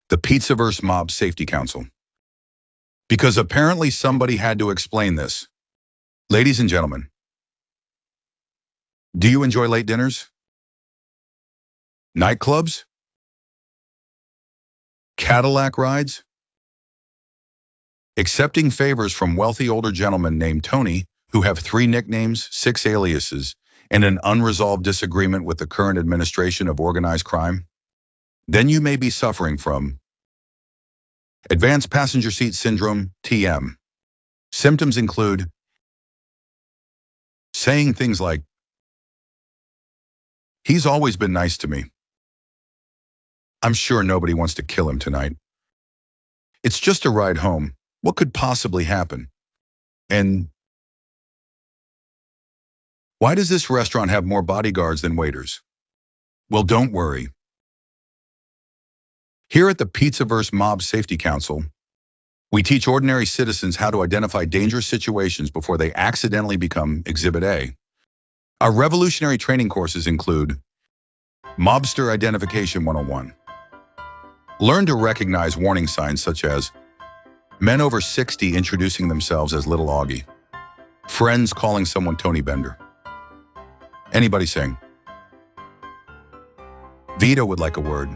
The Pizzaverse Mob Safety Council. Because apparently somebody had to explain this. Ladies and gentlemen, do you enjoy late dinners? Nightclubs? Cadillac rides? Accepting favors from wealthy older gentlemen named Tony, who have 3 nicknames, 6 aliases, and an unresolved disagreement with the current administration of organized crime? Then you may be suffering from Advanced Passenger Seat Syndrome, TM. Symptoms include saying things like, "He's always been nice to me. I'm sure nobody wants to kill him tonight. It's just a ride home. What could possibly happen? And why does this restaurant have more bodyguards than waiters?" Well, don't worry. Here at the Pizzaverse Mob Safety Council, we teach ordinary citizens how to identify dangerous situations before they accidentally become Exhibit A. Our revolutionary training courses include Mobster Identification 101. Learn to recognize warning signs such as men over 60 introducing themselves as Little Augie, friends calling someone Tony Bender, anybody saying, "Vito would like a word,"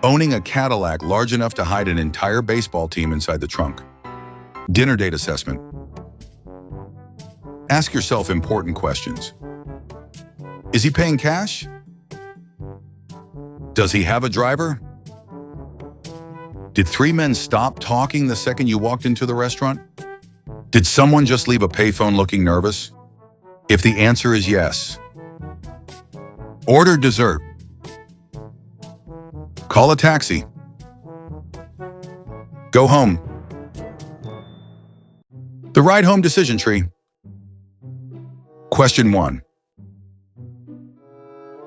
owning a Cadillac large enough to hide an entire baseball team inside the trunk. Dinner date assessment. Ask yourself important questions. Is he paying cash? Does he have a driver? Did 3 men stop talking the second you walked into the restaurant? Did someone just leave a payphone looking nervous? If the answer is yes, order dessert. Call a taxi. Go home. The ride home decision tree. Question 1.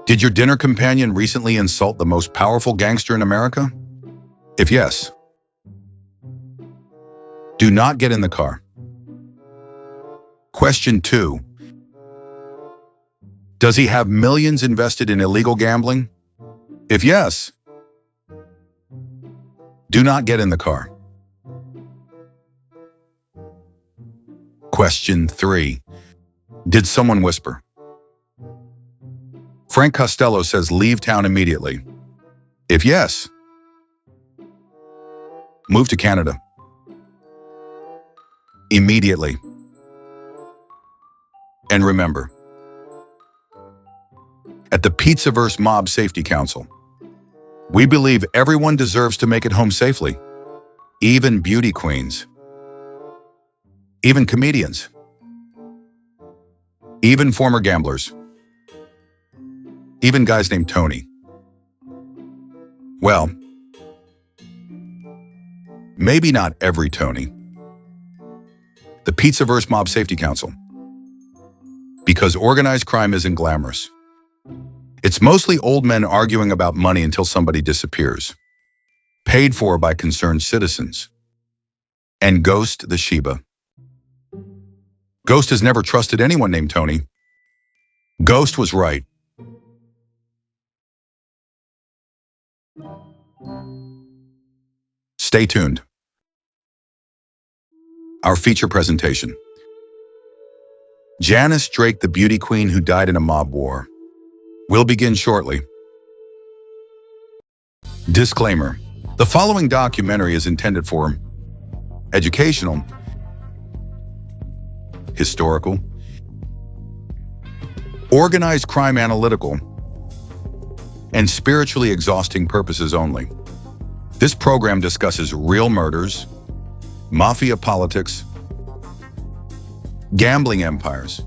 Did your dinner companion recently insult the most powerful gangster in America? If yes, do not get in the car. Question 2. Does he have millions invested in illegal gambling? If yes, do not get in the car. Question 3. Did someone whisper? Frank Costello says leave town immediately. If yes, move to Canada. Immediately. And remember, at the Pizzaverse Mob Safety Council, we believe everyone deserves to make it home safely, even beauty queens, even comedians, even former gamblers, even guys named Tony. Well, maybe not every Tony. The Pizzaverse Mob Safety Council. Because organized crime isn't glamorous. It's mostly old men arguing about money until somebody disappears, paid for by concerned citizens. And Ghost the Sheba. Ghost has never trusted anyone named Tony. Ghost was right. Stay tuned. Our feature presentation. Janice Drake, the beauty queen who died in a mob war. Will begin shortly. Disclaimer. The following documentary is intended for educational, historical, organized crime analytical, and spiritually exhausting purposes only. This program discusses real murders, mafia politics, gambling empires,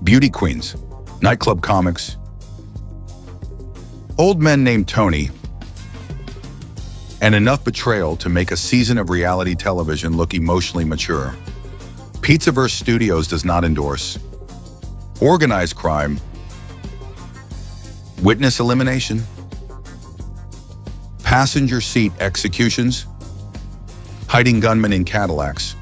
beauty queens, nightclub comics, old men named Tony, and enough betrayal to make a season of reality television look emotionally mature. Pizzaverse Studios does not endorse organized crime, witness elimination, passenger seat executions, hiding gunmen in Cadillacs,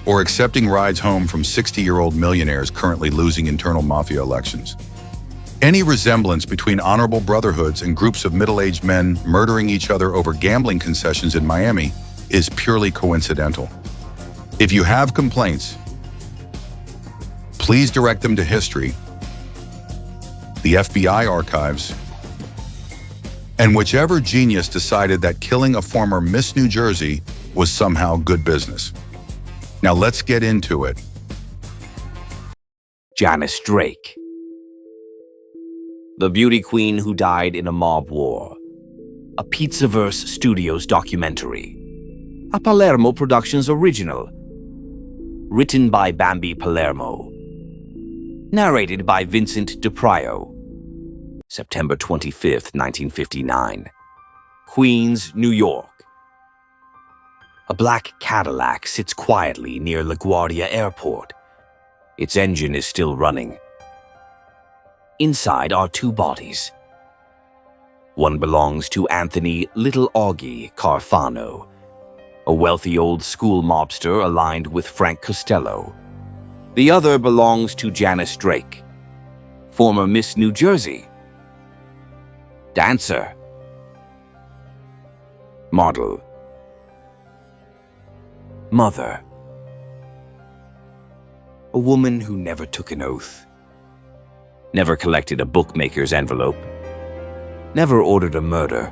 or accepting rides home from 60-year-old millionaires currently losing internal mafia elections. Any resemblance between honorable brotherhoods and groups of middle-aged men murdering each other over gambling concessions in Miami is purely coincidental. If you have complaints, please direct them to history, the FBI archives, and whichever genius decided that killing a former Miss New Jersey was somehow good business. Now let's get into it. Janice Drake, the beauty queen who died in a mob war. A Pizzaverse Studios documentary. A Palermo Productions original. Written by Bambi Palermo. Narrated by Vincent DePrio. September 25th, 1959. Queens, New York. A black Cadillac sits quietly near LaGuardia Airport. Its engine is still running. Inside are two bodies. One belongs to Anthony Little Augie Carfano, a wealthy old-school mobster aligned with Frank Costello. The other belongs to Janice Drake, former Miss New Jersey, dancer, model, mother, a woman who never took an oath, never collected a bookmaker's envelope, never ordered a murder,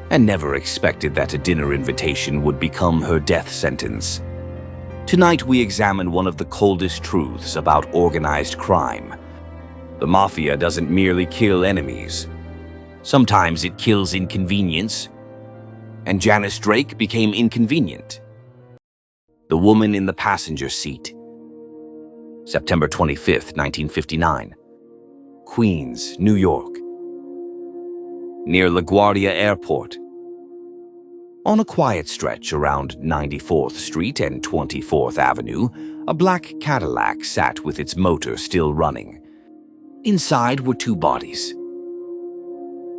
and never expected that a dinner invitation would become her death sentence. Tonight we examine one of the coldest truths about organized crime. The mafia doesn't merely kill enemies. Sometimes it kills inconvenience, and Janice Drake became inconvenient. The woman in the passenger seat. September 25th, 1959. Queens, New York. Near LaGuardia Airport. On a quiet stretch around 94th Street and 24th Avenue, a black Cadillac sat with its motor still running. Inside were two bodies.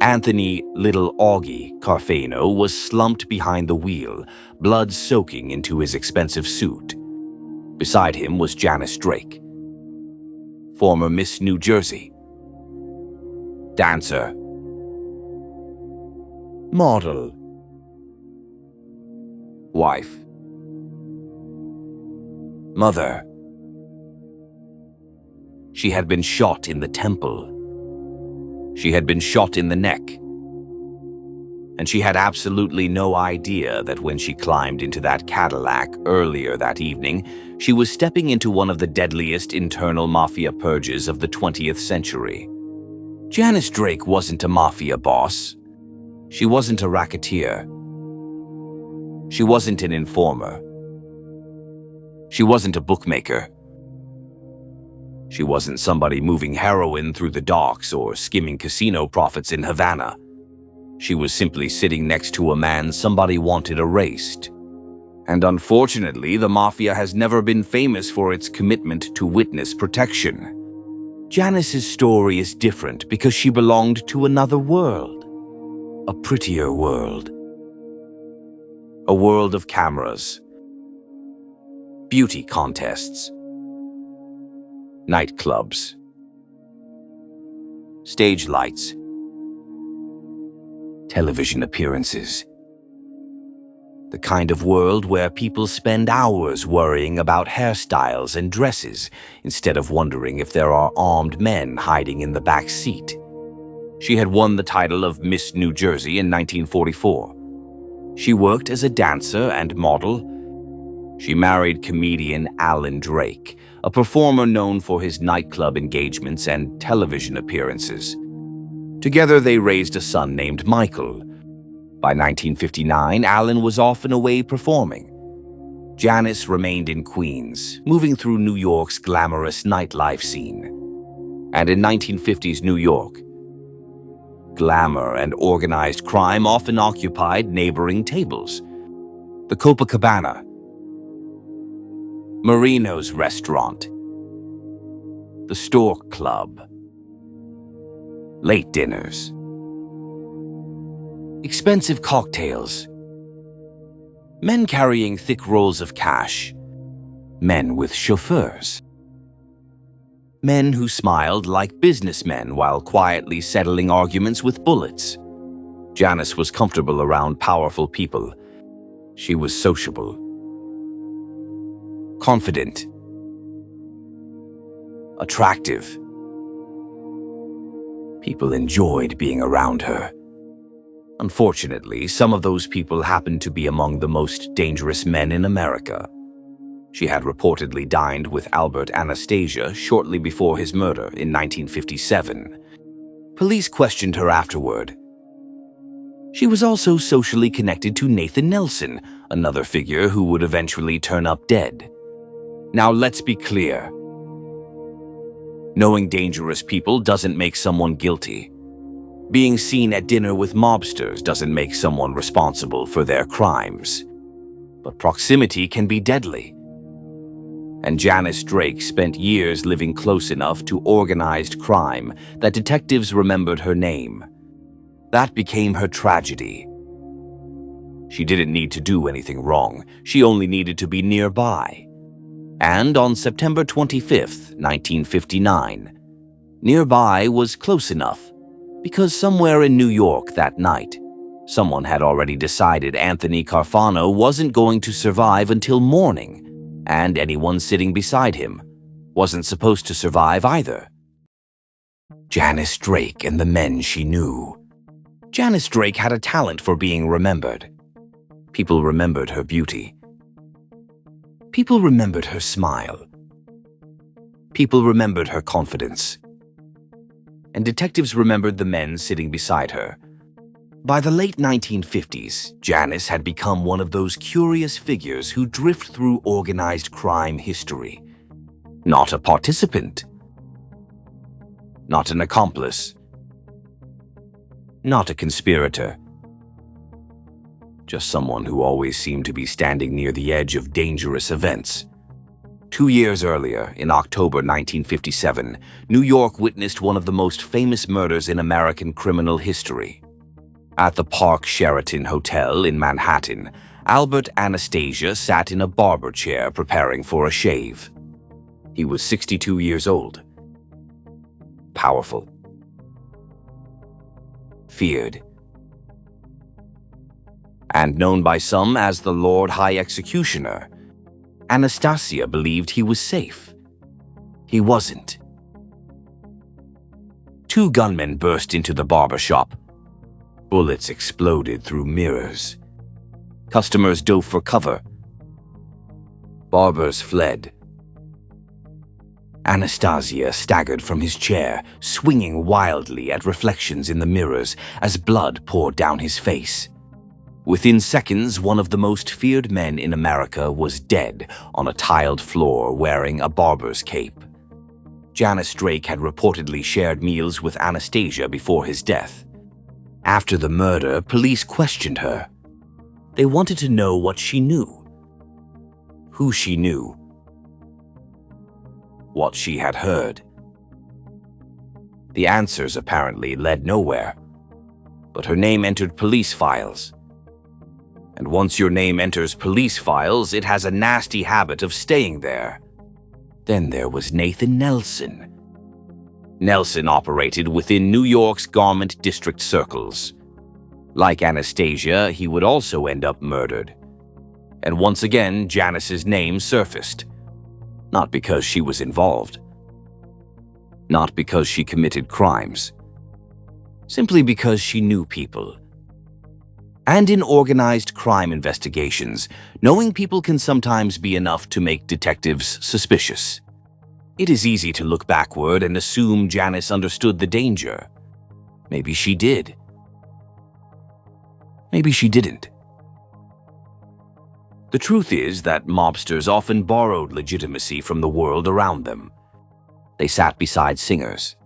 Anthony Little Augie Carfano was slumped behind the wheel, blood soaking into his expensive suit. Beside him was Janice Drake, former Miss New Jersey, dancer, model, wife, mother. She had been shot in the temple. She had been shot in the neck. And she had absolutely no idea that when she climbed into that Cadillac earlier that evening, she was stepping into one of the deadliest internal mafia purges of the 20th century. Janice Drake wasn't a mafia boss. She wasn't a racketeer. She wasn't an informer. She wasn't a bookmaker. She wasn't somebody moving heroin through the docks or skimming casino profits in Havana. She was simply sitting next to a man somebody wanted erased. And unfortunately, the mafia has never been famous for its commitment to witness protection. Janice's story is different because she belonged to another world. A prettier world. A world of cameras, beauty contests, nightclubs, stage lights, television appearances. The kind of world where people spend hours worrying about hairstyles and dresses instead of wondering if there are armed men hiding in the back seat. She had won the title of Miss New Jersey in 1944. She worked as a dancer and model. She married comedian Alan Drake, a performer known for his nightclub engagements and television appearances. Together they raised a son named Michael. By 1959, Alan was off and away performing. Janice remained in Queens, moving through New York's glamorous nightlife scene. And in 1950s New York, glamour and organized crime often occupied neighboring tables. The Copacabana, Marino's restaurant, the Stork Club, late dinners, expensive cocktails, men carrying thick rolls of cash, men with chauffeurs. Men who smiled like businessmen while quietly settling arguments with bullets. Janice was comfortable around powerful people. She was sociable, confident, attractive. People enjoyed being around her. Unfortunately, some of those people happened to be among the most dangerous men in America. She had reportedly dined with Albert Anastasia shortly before his murder in 1957. Police questioned her afterward. She was also socially connected to Nathan Nelson, another figure who would eventually turn up dead. Now let's be clear. Knowing dangerous people doesn't make someone guilty. Being seen at dinner with mobsters doesn't make someone responsible for their crimes. But proximity can be deadly. And Janice Drake spent years living close enough to organized crime that detectives remembered her name. That became her tragedy. She didn't need to do anything wrong. She only needed to be nearby. And on September 25th, 1959, nearby was close enough, because somewhere in New York that night, someone had already decided Anthony Carfano wasn't going to survive until morning, and anyone sitting beside him wasn't supposed to survive either. Janice Drake and the men she knew. Janice Drake had a talent for being remembered. People remembered her beauty. People remembered her smile. People remembered her confidence. And detectives remembered the men sitting beside her. By the late 1950s, Janice had become one of those curious figures who drift through organized crime history. Not a participant. Not an accomplice. Not a conspirator. Just someone who always seemed to be standing near the edge of dangerous events. 2 years earlier, in October 1957, New York witnessed one of the most famous murders in American criminal history. At the Park Sheraton Hotel in Manhattan, Albert Anastasia sat in a barber chair preparing for a shave. He was 62 years old. Powerful. Feared. And known by some as the Lord High Executioner, Anastasia believed he was safe. He wasn't. 2 gunmen burst into the barber shop. Bullets exploded through mirrors. Customers dove for cover. Barbers fled. Anastasia staggered from his chair, swinging wildly at reflections in the mirrors as blood poured down his face. Within seconds, one of the most feared men in America was dead on a tiled floor wearing a barber's cape. Janice Drake had reportedly shared meals with Anastasia before his death. After the murder, police questioned her. They wanted to know what she knew, who she knew, what she had heard. The answers apparently led nowhere, but her name entered police files. And once your name enters police files, it has a nasty habit of staying there. Then there was Nathan Nelson. Nelson operated within New York's garment district circles. Like Anastasia, he would also end up murdered. And once again, Janice's name surfaced. Not because she was involved. Not because she committed crimes. Simply because she knew people. And in organized crime investigations, knowing people can sometimes be enough to make detectives suspicious. It is easy to look backward and assume Janice understood the danger. Maybe she did. Maybe she didn't. The truth is that mobsters often borrowed legitimacy from the world around them. They sat beside singers.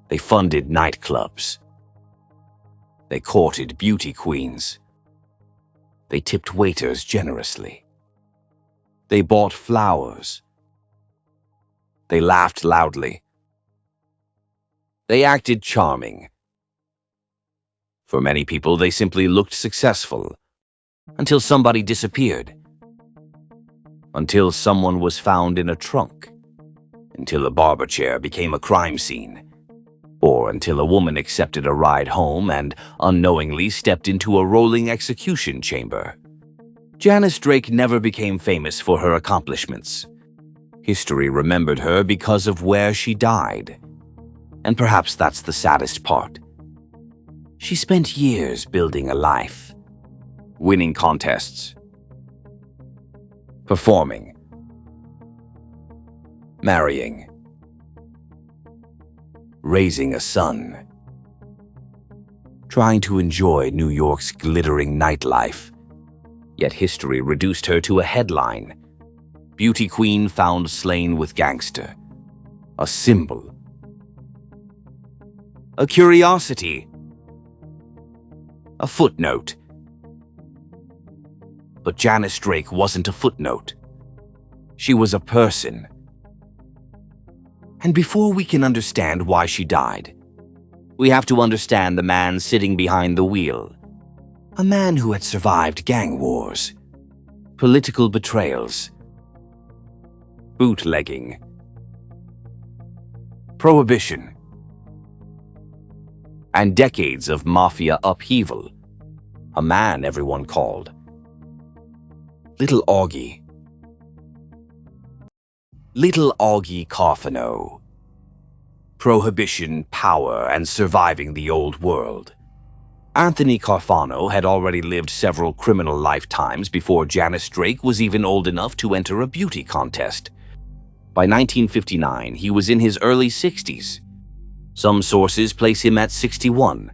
They funded nightclubs. They courted beauty queens. They tipped waiters generously. They bought flowers. They laughed loudly. They acted charming. For many people, they simply looked successful, until somebody disappeared. Until someone was found in a trunk, until a barber chair became a crime scene, or until a woman accepted a ride home and unknowingly stepped into a rolling execution chamber. Janice Drake never became famous for her accomplishments. History remembered her because of where she died. And perhaps that's the saddest part. She spent years building a life, winning contests, performing, marrying, raising a son, trying to enjoy New York's glittering nightlife. Yet history reduced her to a headline: Beauty Queen found slain with gangster. A symbol. A curiosity. A footnote. But Janice Drake wasn't a footnote. She was a person. And before we can understand why she died, we have to understand the man sitting behind the wheel. A man who had survived gang wars, political betrayals, bootlegging, prohibition, and decades of mafia upheaval. A man everyone called Little Augie. Little Augie Carfano. Prohibition, power, and surviving the old world. Anthony Carfano had already lived several criminal lifetimes before Janice Drake was even old enough to enter a beauty contest. By 1959, he was in his early 60s. Some sources place him at 61,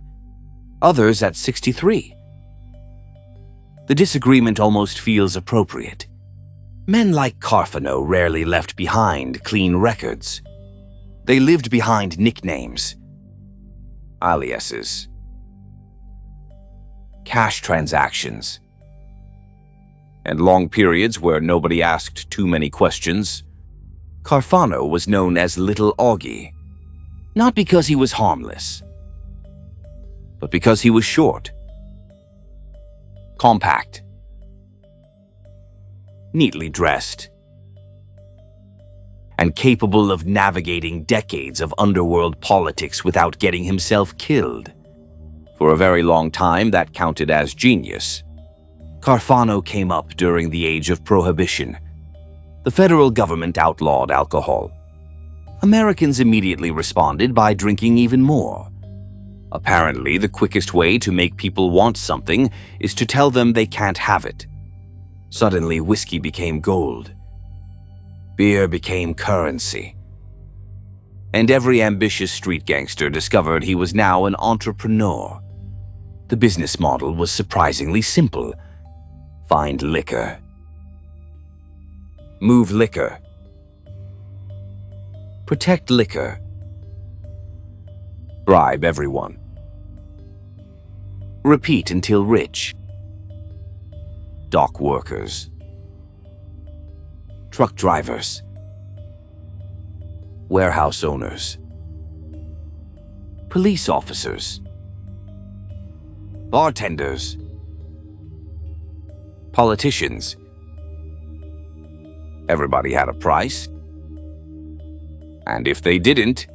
others at 63. The disagreement almost feels appropriate. Men like Carfano rarely left behind clean records. They lived behind nicknames, aliases, cash transactions, and long periods where nobody asked too many questions. Carfano was known as Little Augie, not because he was harmless, but because he was short, compact, neatly dressed, and capable of navigating decades of underworld politics without getting himself killed. For a very long time, that counted as genius. Carfano came up during the age of prohibition. The federal government outlawed alcohol. Americans immediately responded by drinking even more. Apparently, the quickest way to make people want something is to tell them they can't have it. Suddenly, whiskey became gold. Beer became currency. And every ambitious street gangster discovered he was now an entrepreneur. The business model was surprisingly simple. Find liquor. Move liquor. Protect liquor. Bribe everyone. Repeat until rich. Dock workers. Truck drivers. Warehouse owners. Police officers. Bartenders. Politicians. Everybody had a price. And if they didn't,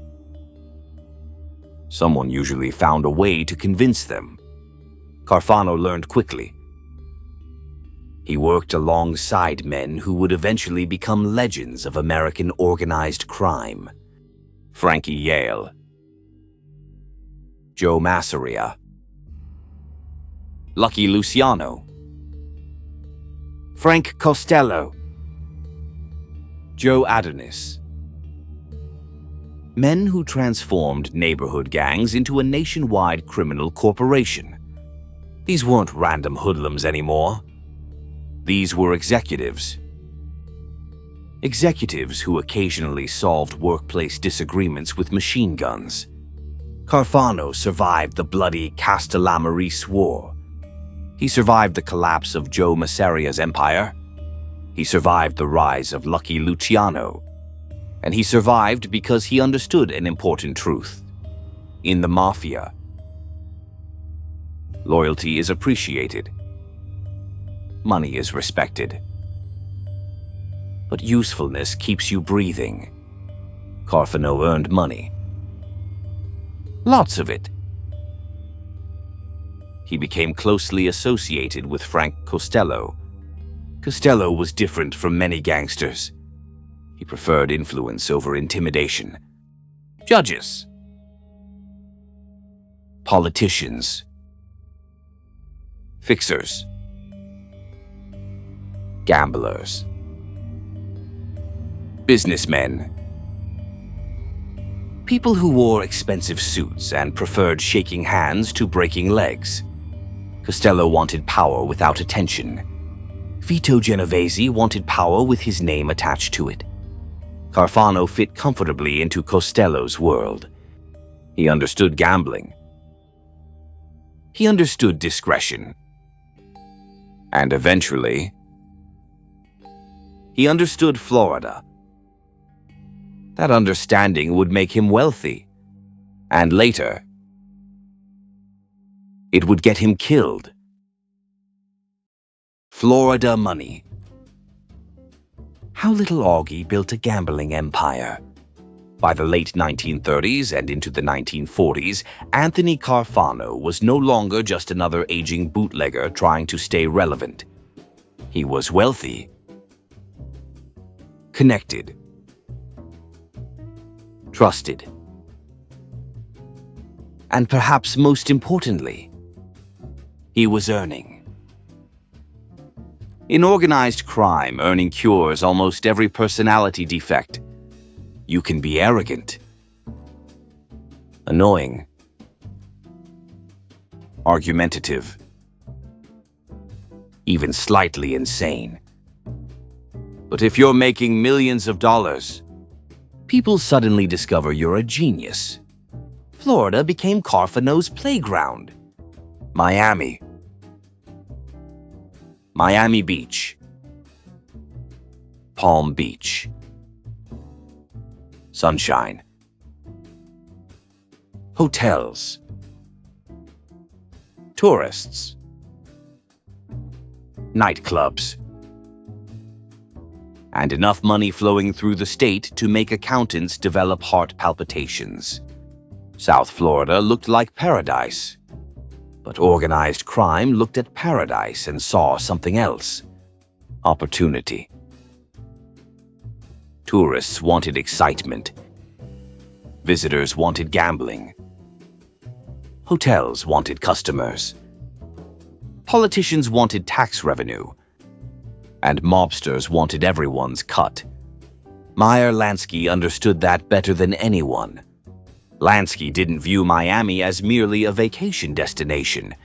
someone usually found a way to convince them. Carfano learned quickly. He worked alongside men who would eventually become legends of American organized crime. Frankie Yale, Joe Masseria, Lucky Luciano, Frank Costello, Joe Adonis. Men who transformed neighborhood gangs into a nationwide criminal corporation. These weren't random hoodlums anymore. These were executives. Executives who occasionally solved workplace disagreements with machine guns. Carfano survived the bloody Castellammarise War. He survived the collapse of Joe Masseria's empire. He survived the rise of Lucky Luciano. And he survived because he understood an important truth. In the mafia, loyalty is appreciated. Money is respected. But usefulness keeps you breathing. Carfano earned money. Lots of it. He became closely associated with Frank Costello. Costello was different from many gangsters. He preferred influence over intimidation. Judges, politicians, fixers, gamblers, businessmen, people who wore expensive suits and preferred shaking hands to breaking legs. Costello wanted power without attention. Vito Genovese wanted power with his name attached to it. Carfano fit comfortably into Costello's world. He understood gambling. He understood discretion. And eventually, he understood Florida. That understanding would make him wealthy. And later, it would get him killed. Florida money. How little Augie built a gambling empire. By the late 1930s and into the 1940s, Anthony Carfano was no longer just another aging bootlegger trying to stay relevant. He was wealthy, connected, trusted, and perhaps most importantly, he was earning. In organized crime, earning cures almost every personality defect. You can be arrogant, annoying, argumentative, even slightly insane. But if you're making millions of dollars, people suddenly discover you're a genius. Florida became Carfano's playground. Miami Beach, Palm Beach, sunshine, hotels, tourists, nightclubs, and enough money flowing through the state to make accountants develop heart palpitations. South Florida looked like paradise. But organized crime looked at paradise and saw something else. Opportunity. Tourists wanted excitement. Visitors wanted gambling. Hotels wanted customers. Politicians wanted tax revenue. And mobsters wanted everyone's cut. Meyer Lansky understood that better than anyone. Lansky didn't view Miami as merely a vacation destination.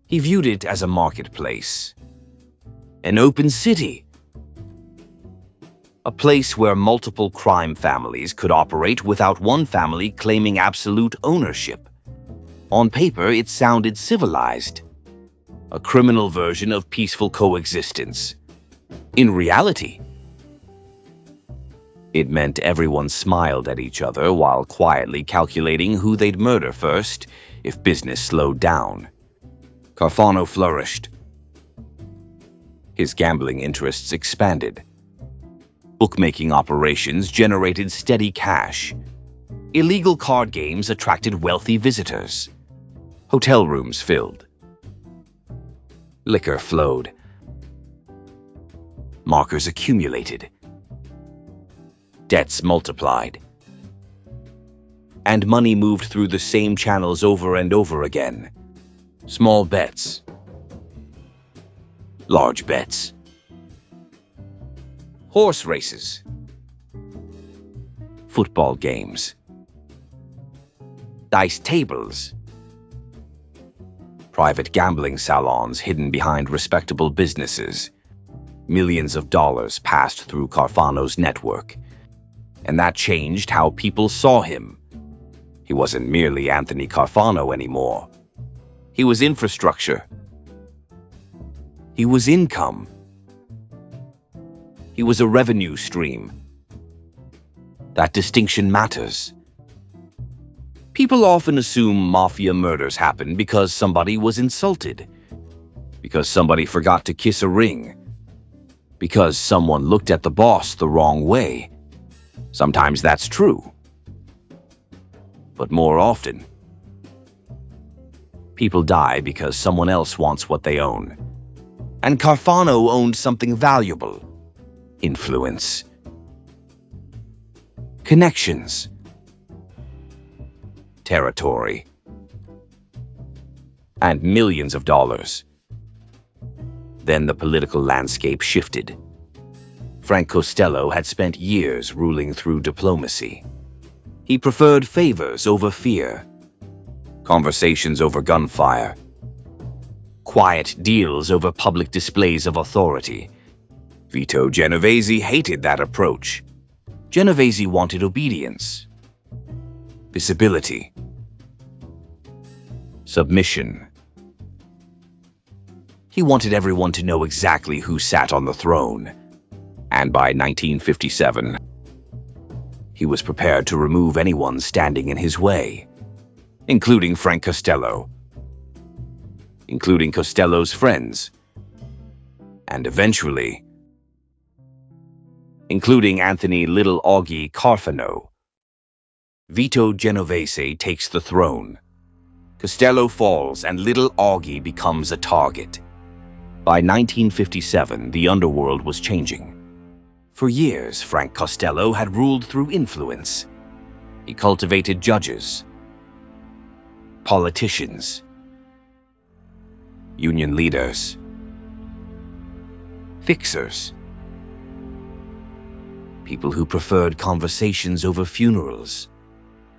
He viewed it as a marketplace, an open city, a place where multiple crime families could operate without one family claiming absolute ownership. On paper, it sounded civilized, a criminal version of peaceful coexistence. In reality, it meant everyone smiled at each other while quietly calculating who they'd murder first if business slowed down. Carfano flourished. His gambling interests expanded. Bookmaking operations generated steady cash. Illegal card games attracted wealthy visitors. Hotel rooms filled. Liquor flowed. Markers accumulated. Debts multiplied. And money moved through the same channels over and over again. Small bets. Large bets. Horse races. Football games. Dice tables. Private gambling salons hidden behind respectable businesses. Millions of dollars passed through Carfano's network. And that changed how people saw him. He wasn't merely Anthony Carfano anymore. He was infrastructure. He was income. He was a revenue stream. That distinction matters. People often assume mafia murders happen because somebody was insulted, because somebody forgot to kiss a ring, because someone looked at the boss the wrong way. Sometimes that's true. But more often, people die because someone else wants what they own. And Carfano owned something valuable: influence, connections, territory, and millions of dollars. Then the political landscape shifted. Frank Costello had spent years ruling through diplomacy. He preferred favors over fear, conversations over gunfire, quiet deals over public displays of authority. Vito Genovese hated that approach. Genovese wanted obedience, visibility, submission. He wanted everyone to know exactly who sat on the throne. And by 1957, he was prepared to remove anyone standing in his way, including Frank Costello, including Costello's friends, and eventually, including Anthony "Little Augie" Carfano. Vito Genovese takes the throne. Costello falls and Little Augie becomes a target. By 1957, the underworld was changing. For years, Frank Costello had ruled through influence. He cultivated judges, politicians, union leaders, fixers, people who preferred conversations over funerals.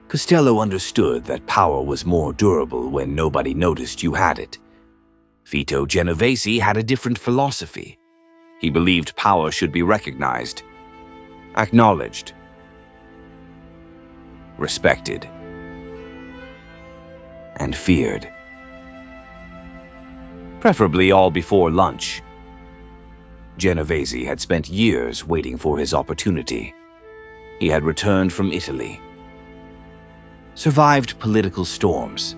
Costello understood that power was more durable when nobody noticed you had it. Vito Genovese had a different philosophy. He believed power should be recognized, acknowledged, respected, and feared. Preferably all before lunch. Genovese had spent years waiting for his opportunity. He had returned from Italy, survived political storms,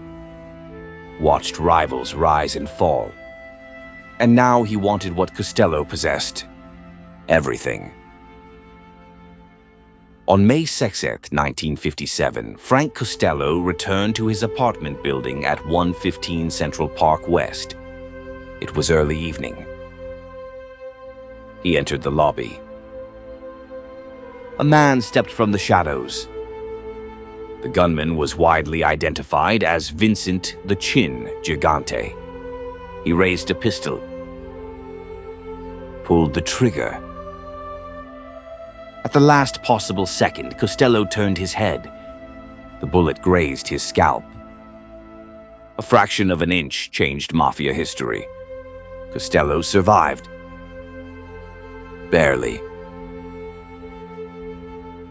watched rivals rise and fall, and now he wanted what Costello possessed: everything. On May 6, 1957, Frank Costello returned to his apartment building at 115 Central Park West. It was early evening. He entered the lobby. A man stepped from the shadows. The gunman was widely identified as Vincent the Chin Gigante. He raised a pistol, pulled the trigger. At the last possible second, Costello turned his head. The bullet grazed his scalp. A fraction of an inch changed mafia history. Costello survived. Barely.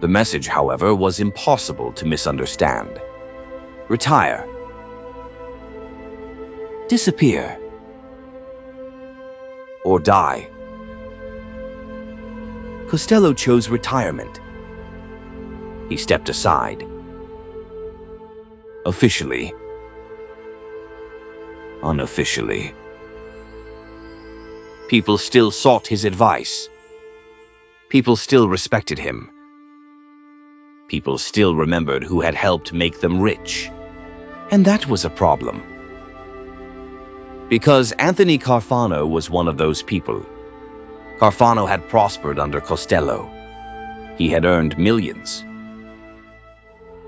The message, however, was impossible to misunderstand. Retire. Disappear. Or die. Costello chose retirement. He stepped aside. Officially. Unofficially. People still sought his advice. People still respected him. People still remembered who had helped make them rich. And that was a problem. Because Anthony Carfano was one of those people. Carfano had prospered under Costello. He had earned millions.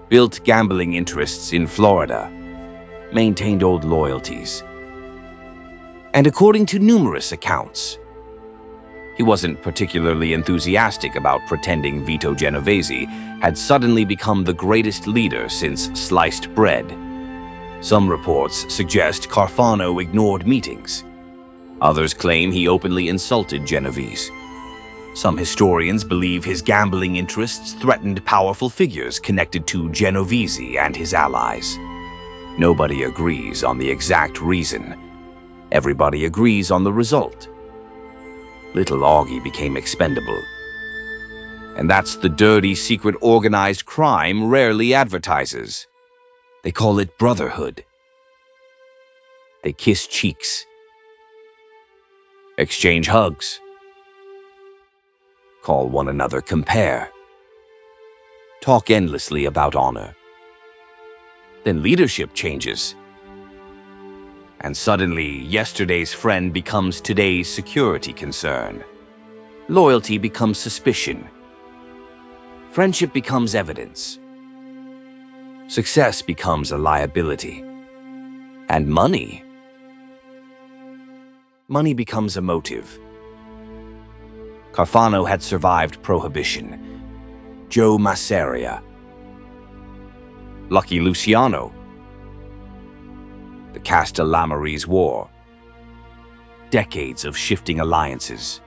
Built gambling interests in Florida. Maintained old loyalties. And according to numerous accounts, he wasn't particularly enthusiastic about pretending Vito Genovese had suddenly become the greatest leader since sliced bread. Some reports suggest Carfano ignored meetings. Others claim he openly insulted Genovese. Some historians believe his gambling interests threatened powerful figures connected to Genovese and his allies. Nobody agrees on the exact reason. Everybody agrees on the result. Little Augie became expendable. And that's the dirty, secret, organized crime rarely advertises. They call it brotherhood. They kiss cheeks, exchange hugs, call one another compare. talk endlessly about honor. Then leadership changes. And suddenly, yesterday's friend becomes today's security concern. Loyalty becomes suspicion. Friendship becomes evidence. Success becomes a liability. And money becomes a motive. Carfano had survived Prohibition. Joe Masseria. Lucky Luciano. The Castellamarese War. Decades of shifting alliances.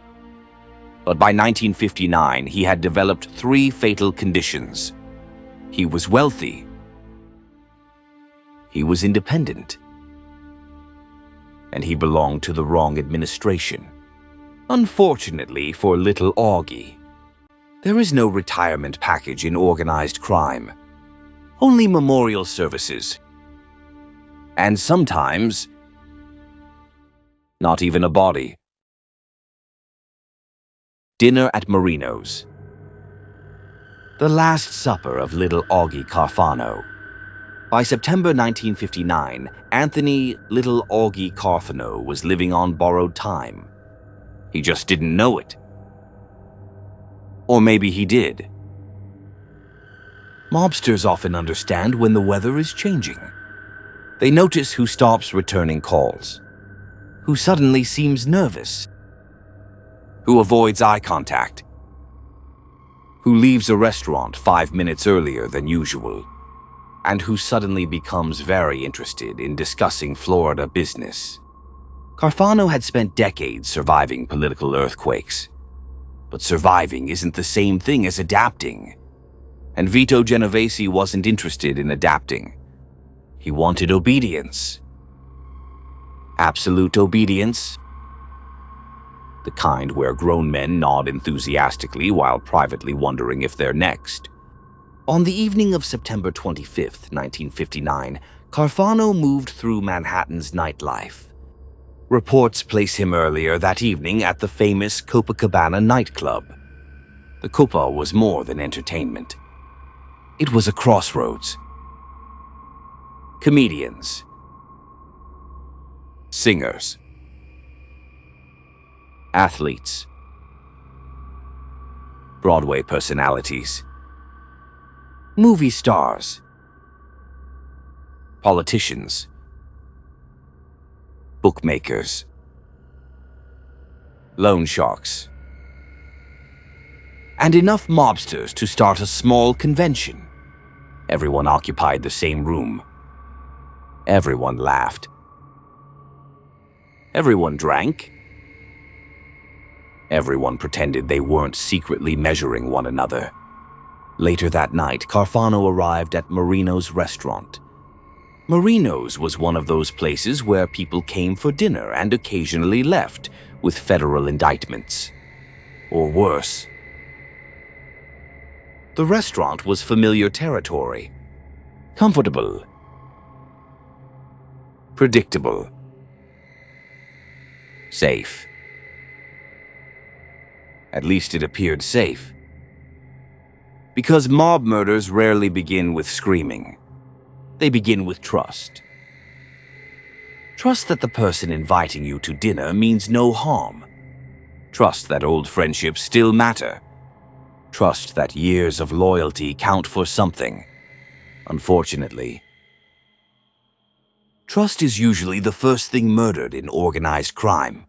But by 1959, he had developed 3 fatal conditions. He was wealthy. He was independent. And he belonged to the wrong administration. Unfortunately for little Augie, there is no retirement package in organized crime. Only memorial services. And sometimes, not even a body. Dinner at Marino's. The Last Supper of little Augie Carfano. By September 1959, Anthony Little Augie Carfano was living on borrowed time. He just didn't know it. Or maybe he did. Mobsters often understand when the weather is changing. They notice who stops returning calls, who suddenly seems nervous, who avoids eye contact, who leaves a restaurant 5 minutes earlier than usual, and who suddenly becomes very interested in discussing Florida business. Carfano had spent decades surviving political earthquakes. But surviving isn't the same thing as adapting. And Vito Genovese wasn't interested in adapting. He wanted obedience. Absolute obedience. The kind where grown men nod enthusiastically while privately wondering if they're next. On the evening of September 25th, 1959, Carfano moved through Manhattan's nightlife. Reports place him earlier that evening at the famous Copacabana nightclub. The Copa was more than entertainment. It was a crossroads. Comedians. Singers. Athletes. Broadway personalities. Movie stars. Politicians. Bookmakers. Loan sharks. And enough mobsters to start a small convention. Everyone occupied the same room. Everyone laughed. Everyone drank. Everyone pretended they weren't secretly measuring one another. Later that night, Carfano arrived at Marino's restaurant. Marino's was one of those places where people came for dinner and occasionally left with federal indictments. Or worse. The restaurant was familiar territory. Comfortable. Predictable. Safe. At least it appeared safe. Because mob murders rarely begin with screaming. They begin with trust. Trust that the person inviting you to dinner means no harm. Trust that old friendships still matter. Trust that years of loyalty count for something. Unfortunately, trust is usually the first thing murdered in organized crime.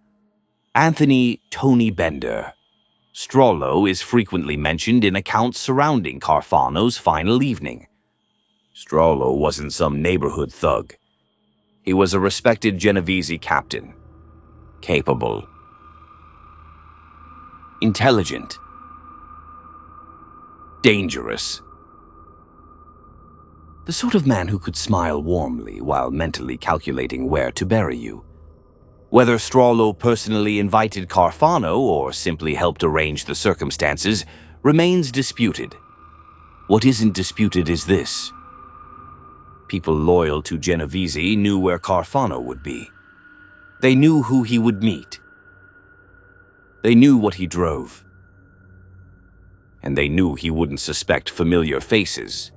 Anthony Tony Bender. Strollo is frequently mentioned in accounts surrounding Carfano's final evening. Strollo wasn't some neighborhood thug. He was a respected Genovese captain. Capable. Intelligent. Dangerous. The sort of man who could smile warmly while mentally calculating where to bury you. Whether Strollo personally invited Carfano or simply helped arrange the circumstances remains disputed. What isn't disputed is this. People loyal to Genovese knew where Carfano would be. They knew who he would meet. They knew what he drove. and they knew he wouldn't suspect familiar faces.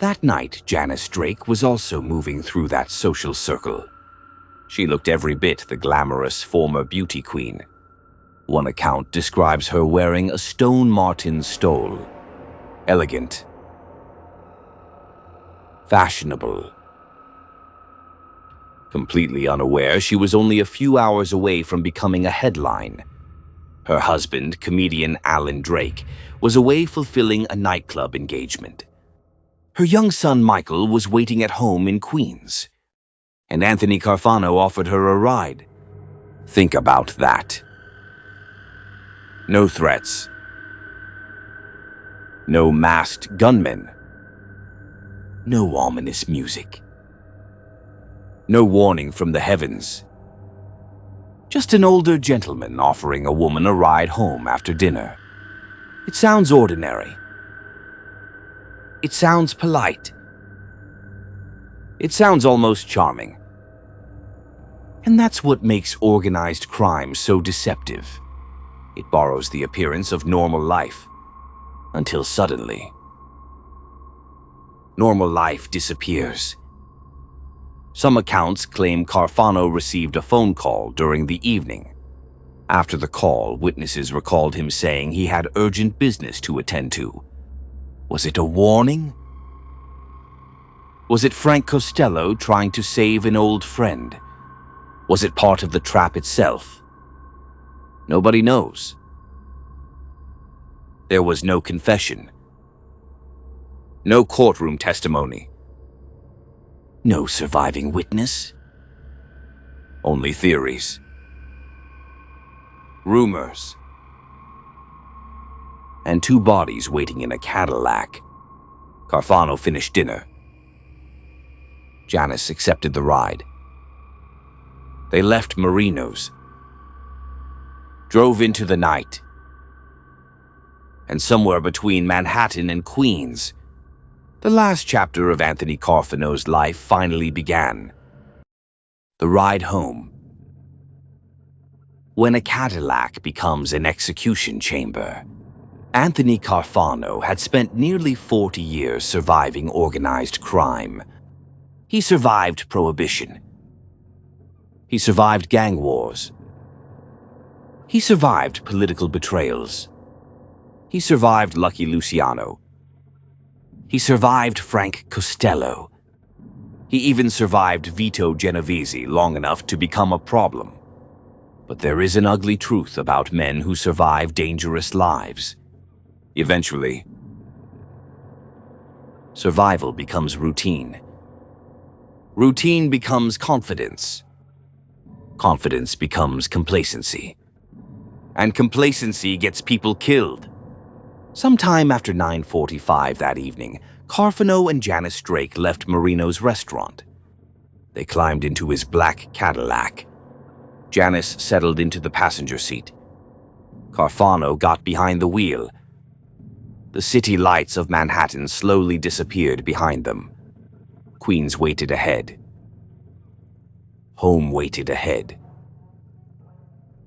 That night, Janice Drake was also moving through that social circle. She looked every bit the glamorous former beauty queen. One account describes her wearing a stone marten stole. Elegant. Fashionable. Completely unaware, she was only a few hours away from becoming a headline. Her husband, comedian Alan Drake, was away fulfilling a nightclub engagement. Her young son Michael was waiting at home in Queens, and Anthony Carfano offered her a ride. Think about that. No threats. No masked gunmen. No ominous music. No warning from the heavens. Just an older gentleman offering a woman a ride home after dinner. It sounds ordinary. It sounds polite. It sounds almost charming. And that's what makes organized crime so deceptive. It borrows the appearance of normal life, until suddenly, normal life disappears. Some accounts claim Carfano received a phone call during the evening. After the call, witnesses recalled him saying he had urgent business to attend to. Was it a warning? Was it Frank Costello trying to save an old friend? Was it part of the trap itself? Nobody knows. There was no confession. No courtroom testimony. No surviving witness. Only theories. Rumors. And 2 bodies waiting in a Cadillac. Carfano finished dinner. Janice accepted the ride. They left Marino's, drove into the night, and somewhere between Manhattan and Queens, the last chapter of Anthony Carfano's life finally began. The ride home. When a Cadillac becomes an execution chamber, Anthony Carfano had spent nearly 40 years surviving organized crime. He survived Prohibition. He survived gang wars. He survived political betrayals. He survived Lucky Luciano. He survived Frank Costello. He even survived Vito Genovese long enough to become a problem. But there is an ugly truth about men who survive dangerous lives. Eventually, survival becomes routine. Routine becomes confidence. Confidence becomes complacency. And complacency gets people killed. Sometime after 9:45 that evening, Carfano and Janice Drake left Marino's restaurant. They climbed into his black Cadillac. Janice settled into the passenger seat. Carfano got behind the wheel. The city lights of Manhattan slowly disappeared behind them. Queens waited ahead. Home waited ahead.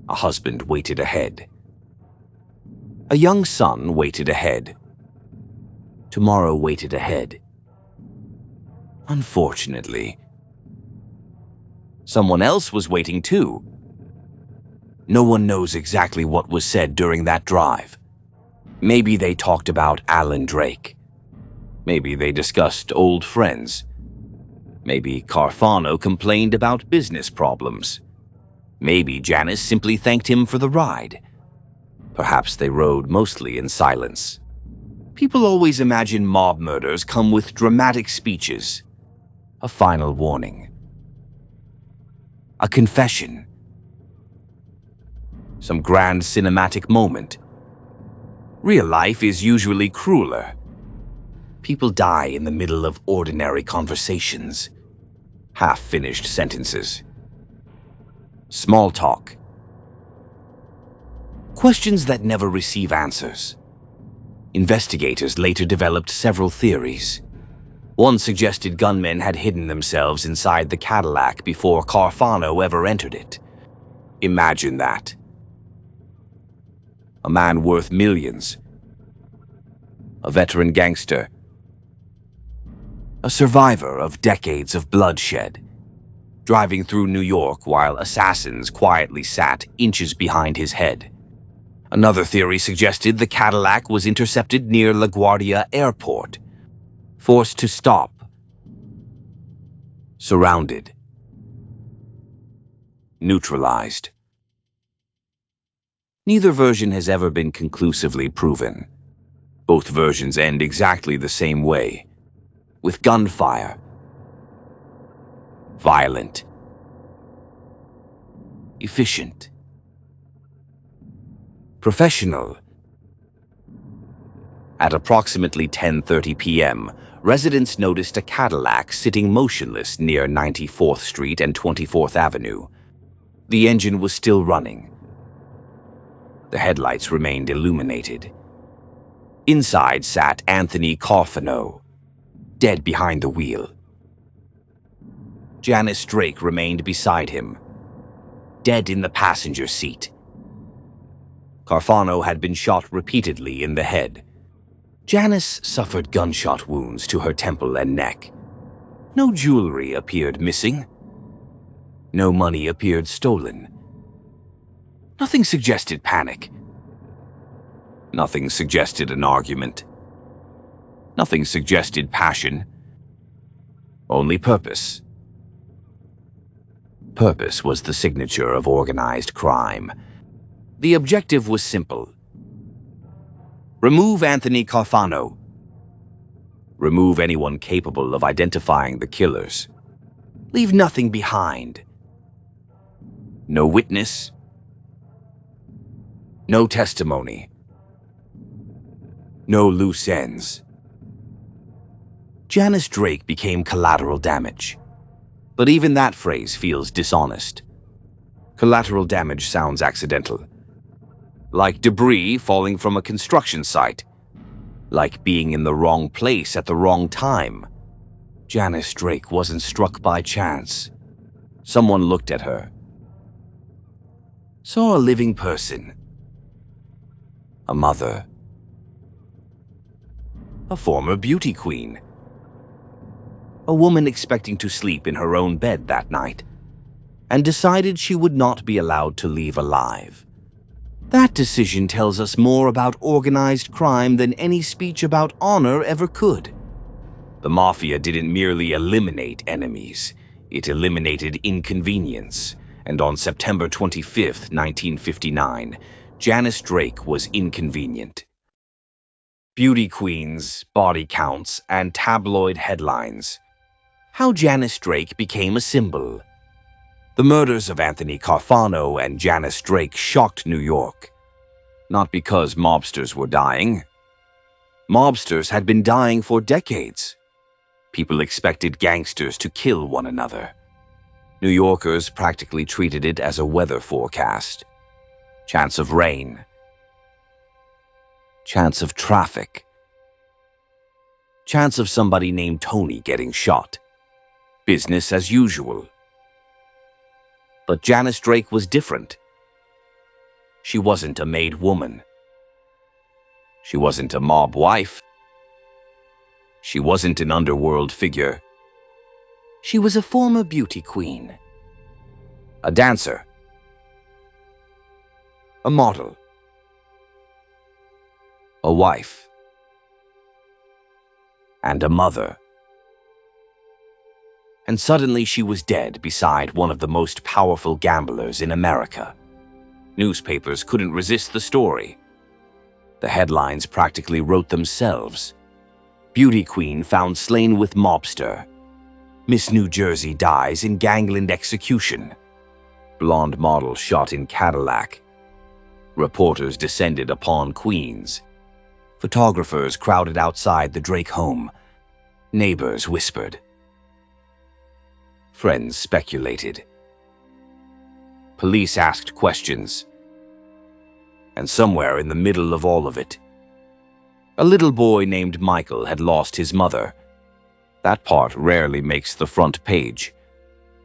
A husband waited ahead. A young son waited ahead. Tomorrow waited ahead. Unfortunately, someone else was waiting too. No one knows exactly what was said during that drive. Maybe they talked about Alan Drake. Maybe they discussed old friends. Maybe Carfano complained about business problems. Maybe Janice simply thanked him for the ride. Perhaps they rode mostly in silence. People always imagine mob murders come with dramatic speeches. A final warning. A confession. Some grand cinematic moment. Real life is usually crueler. People die in the middle of ordinary conversations. Half-finished sentences. Small talk. Questions that never receive answers. Investigators later developed several theories. One suggested gunmen had hidden themselves inside the Cadillac before Carfano ever entered it. Imagine that. A man worth millions, a veteran gangster, a survivor of decades of bloodshed, driving through New York while assassins quietly sat inches behind his head. Another theory suggested the Cadillac was intercepted near LaGuardia Airport, forced to stop, surrounded, neutralized. Neither version has ever been conclusively proven. Both versions end exactly the same way, with gunfire. Violent. Efficient. Professional. At approximately 10:30 p.m., residents noticed a Cadillac sitting motionless near 94th Street and 24th Avenue. The engine was still running. The headlights remained illuminated. Inside sat Anthony Carfano, dead behind the wheel. Janice Drake remained beside him, dead in the passenger seat. Carfano had been shot repeatedly in the head. Janice suffered gunshot wounds to her temple and neck. No jewelry appeared missing. No money appeared stolen. Nothing suggested panic. Nothing suggested an argument. Nothing suggested passion. Only purpose. Purpose was the signature of organized crime. The objective was simple. Remove Anthony Carfano. Remove anyone capable of identifying the killers. Leave nothing behind. No witness. No testimony. No loose ends. Janice Drake became collateral damage. But even that phrase feels dishonest. Collateral damage sounds accidental. Like debris falling from a construction site. Like being in the wrong place at the wrong time. Janice Drake wasn't struck by chance. Someone looked at her. Saw a living person. A mother. A former beauty queen. A woman expecting to sleep in her own bed that night, and decided she would not be allowed to leave alive. That decision tells us more about organized crime than any speech about honor ever could. The Mafia didn't merely eliminate enemies, it eliminated inconvenience, and on September 25th, 1959, Janice Drake was inconvenient. Beauty queens, body counts, and tabloid headlines. How Janice Drake became a symbol. The murders of Anthony Carfano and Janice Drake shocked New York. Not because mobsters were dying. Mobsters had been dying for decades. People expected gangsters to kill one another. New Yorkers practically treated it as a weather forecast. Chance of rain. Chance of traffic. Chance of somebody named Tony getting shot. Business as usual. But Janice Drake was different. She wasn't a made woman. She wasn't a mob wife. She wasn't an underworld figure. She was a former beauty queen. A dancer. A model. A wife. And a mother. And suddenly she was dead beside one of the most powerful gamblers in America. Newspapers couldn't resist the story. The headlines practically wrote themselves. Beauty queen found slain with mobster. Miss New Jersey dies in gangland execution. Blonde model shot in Cadillac. Reporters descended upon Queens. Photographers crowded outside the Drake home. Neighbors whispered. Friends speculated. Police asked questions. And somewhere in the middle of all of it, a little boy named Michael had lost his mother. That part rarely makes the front page.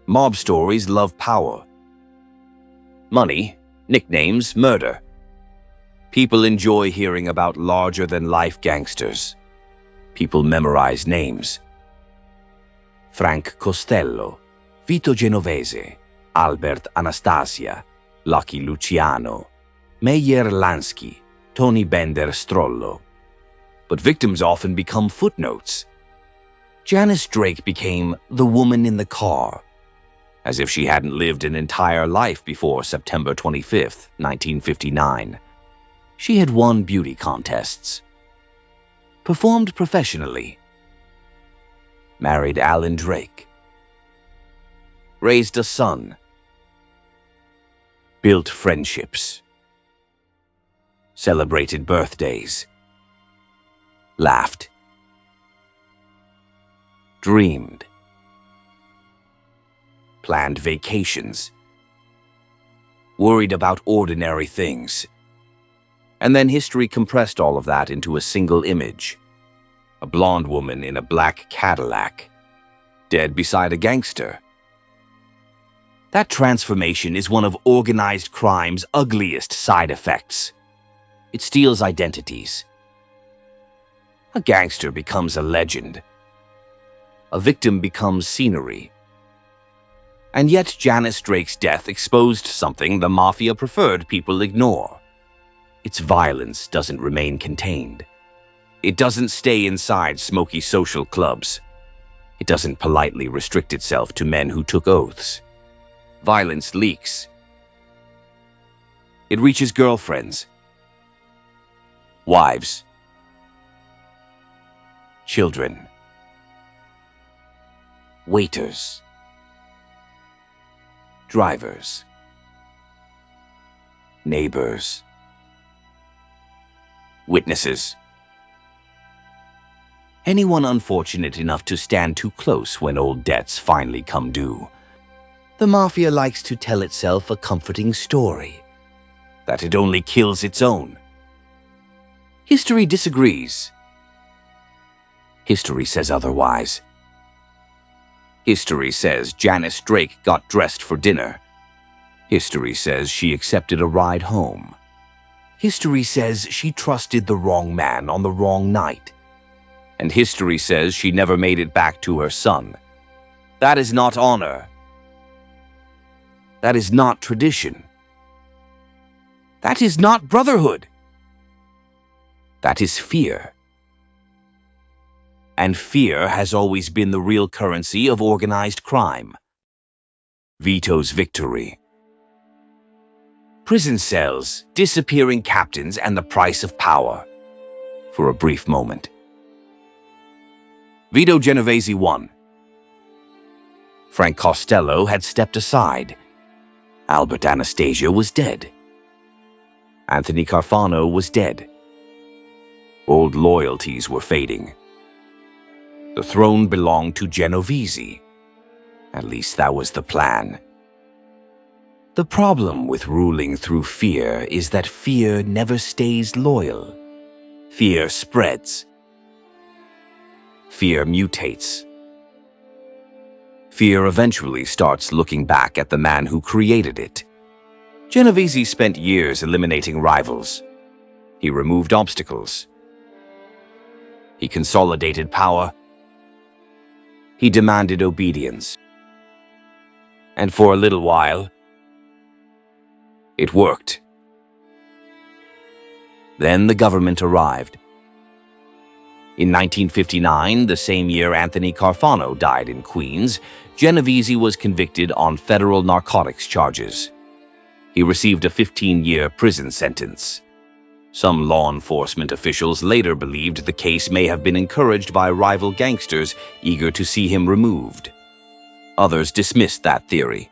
Mob stories love power. Money, nicknames, murder. People enjoy hearing about larger-than-life gangsters. People memorize names. Frank Costello, Vito Genovese, Albert Anastasia, Lucky Luciano, Meyer Lansky, Tony Bender Strollo. But victims often become footnotes. Janice Drake became the woman in the car, as if she hadn't lived an entire life before September 25th, 1959. She had won beauty contests, performed professionally, married Alan Drake, raised a son, built friendships, celebrated birthdays, laughed, dreamed, planned vacations, worried about ordinary things. And then history compressed all of that into a single image. A blonde woman in a black Cadillac, dead beside a gangster. That transformation is one of organized crime's ugliest side effects. It steals identities. A gangster becomes a legend. A victim becomes scenery. And yet Janice Drake's death exposed something the mafia preferred people ignore. Its violence doesn't remain contained. It doesn't stay inside smoky social clubs. It doesn't politely restrict itself to men who took oaths. Violence leaks. It reaches girlfriends, wives, children, waiters, drivers, neighbors, witnesses. Anyone unfortunate enough to stand too close when old debts finally come due. The mafia likes to tell itself a comforting story, that it only kills its own. History disagrees. History says otherwise. History says Janice Drake got dressed for dinner. History says she accepted a ride home. History says she trusted the wrong man on the wrong night. And history says she never made it back to her son. That is not honor. That is not tradition. That is not brotherhood. That is fear. And fear has always been the real currency of organized crime. Vito's victory. Prison cells, disappearing captains, and the price of power. For a brief moment. Vito Genovese won. Frank Costello had stepped aside. Albert Anastasia was dead. Anthony Carfano was dead. Old loyalties were fading. The throne belonged to Genovese. At least that was the plan. The problem with ruling through fear is that fear never stays loyal. Fear spreads. Fear mutates. Fear eventually starts looking back at the man who created it. Genovese spent years eliminating rivals. He removed obstacles. He consolidated power. He demanded obedience. And for a little while, it worked. Then the government arrived. In 1959, the same year Anthony Carfano died in Queens, Genovese was convicted on federal narcotics charges. He received a 15-year prison sentence. Some law enforcement officials later believed the case may have been encouraged by rival gangsters eager to see him removed. Others dismissed that theory.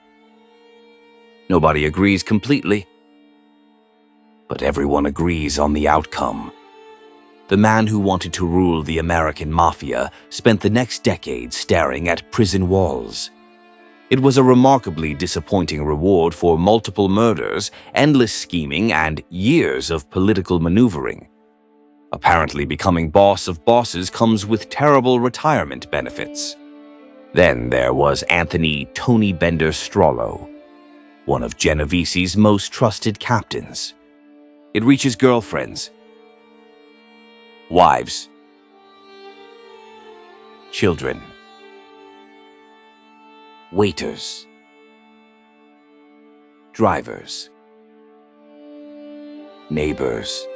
Nobody agrees completely, but everyone agrees on the outcome. The man who wanted to rule the American mafia spent the next decade staring at prison walls. It was a remarkably disappointing reward for multiple murders, endless scheming, and years of political maneuvering. Apparently, becoming boss of bosses comes with terrible retirement benefits. Then there was Anthony "Tony" Bender Strollo, one of Genovese's most trusted captains. It reaches girlfriends, wives, children, waiters, drivers, neighbors,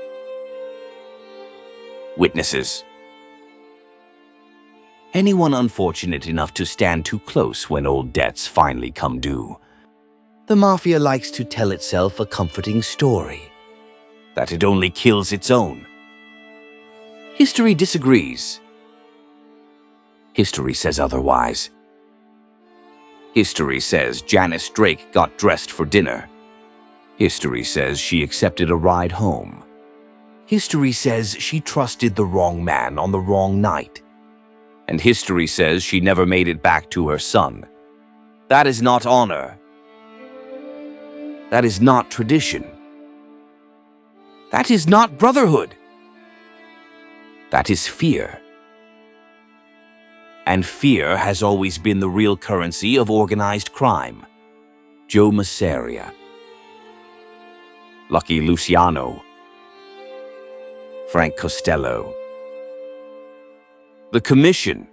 witnesses. Anyone unfortunate enough to stand too close when old debts finally come due. The mafia likes to tell itself a comforting story, that it only kills its own. History disagrees. History says otherwise. History says Janice Drake got dressed for dinner. History says she accepted a ride home. History says she trusted the wrong man on the wrong night. And history says she never made it back to her son. That is not honor. That is not tradition. That is not brotherhood. That is fear. And fear has always been the real currency of organized crime. Joe Masseria, Lucky Luciano, Frank Costello, the Commission,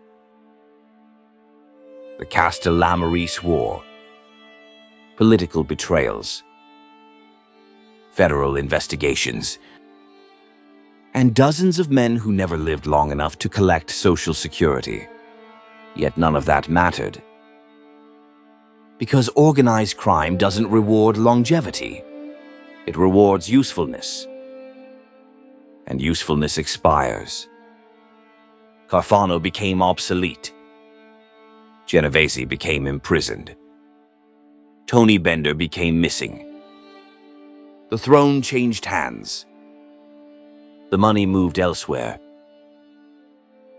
the Castellammarise War, political betrayals, federal investigations, and dozens of men who never lived long enough to collect Social Security. Yet none of that mattered. Because organized crime doesn't reward longevity. It rewards usefulness. And usefulness expires. Carfano became obsolete. Genovese became imprisoned. Tony Bender became missing. The throne changed hands. The money moved elsewhere.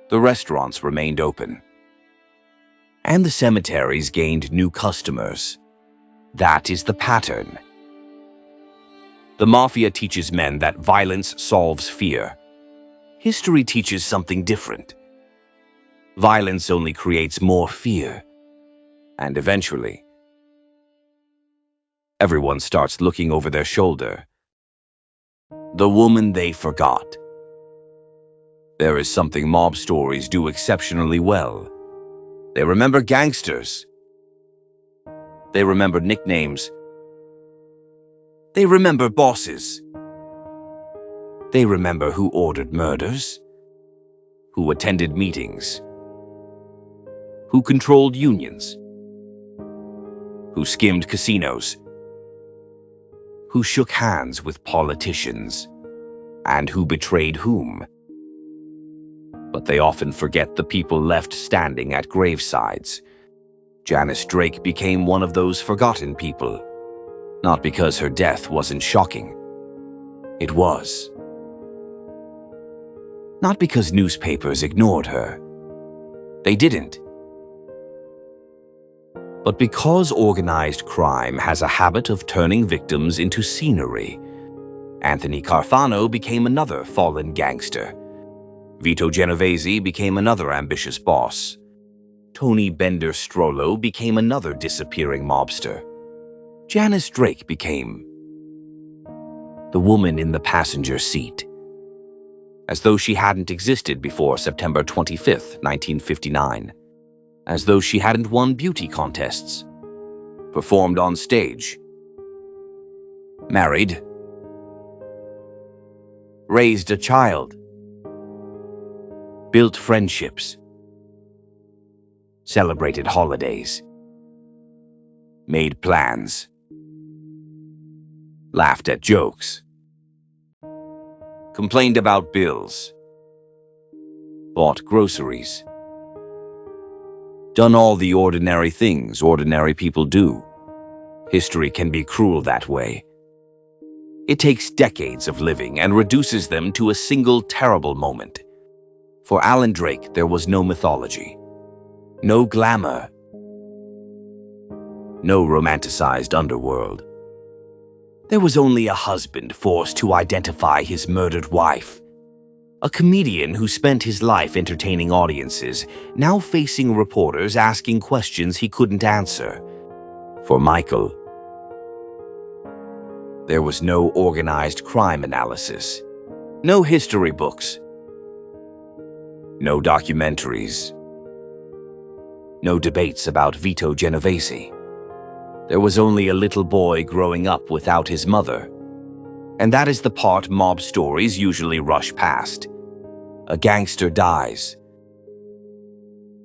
The restaurants remained open. And the cemeteries gained new customers. That is the pattern. The mafia teaches men that violence solves fear. History teaches something different. Violence only creates more fear. And eventually, everyone starts looking over their shoulder. The woman they forgot. There is something mob stories do exceptionally well. They remember gangsters. They remember nicknames. They remember bosses. They remember who ordered murders, who attended meetings, who controlled unions, who skimmed casinos, who shook hands with politicians, and who betrayed whom. But they often forget the people left standing at gravesides. Janice Drake became one of those forgotten people. Not because her death wasn't shocking. It was. Not because newspapers ignored her. They didn't. But because organized crime has a habit of turning victims into scenery. Anthony Carfano became another fallen gangster. Vito Genovese became another ambitious boss. Tony Bender Strollo became another disappearing mobster. Janice Drake became the woman in the passenger seat. As though she hadn't existed before September 25th, 1959. As though she hadn't won beauty contests, performed on stage, married, raised a child, built friendships, celebrated holidays, made plans, laughed at jokes, complained about bills, bought groceries, done all the ordinary things ordinary people do. History can be cruel that way. It takes decades of living and reduces them to a single terrible moment. For Alan Drake, there was no mythology, no glamour, no romanticized underworld. There was only a husband forced to identify his murdered wife. A comedian who spent his life entertaining audiences, now facing reporters asking questions he couldn't answer. For Michael, There was no organized crime analysis, no history books, no documentaries, no debates about Vito Genovese. There was only a little boy growing up without his mother. And that is the part mob stories usually rush past. A gangster dies.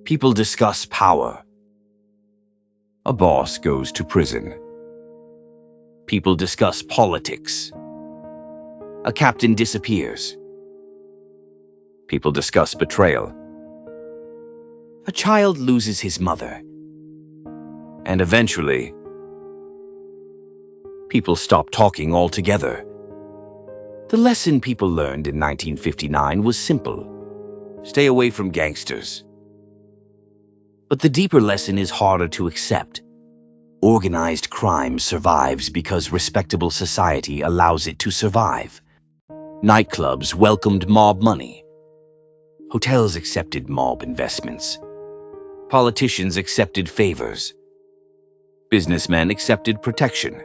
People discuss power. A boss goes to prison. People discuss politics. A captain disappears. People discuss betrayal. A child loses his mother. And eventually, people stop talking altogether. The lesson people learned in 1959 was simple. Stay away from gangsters. But the deeper lesson is harder to accept. Organized crime survives because respectable society allows it to survive. Nightclubs welcomed mob money. Hotels accepted mob investments. Politicians accepted favors. Businessmen accepted protection.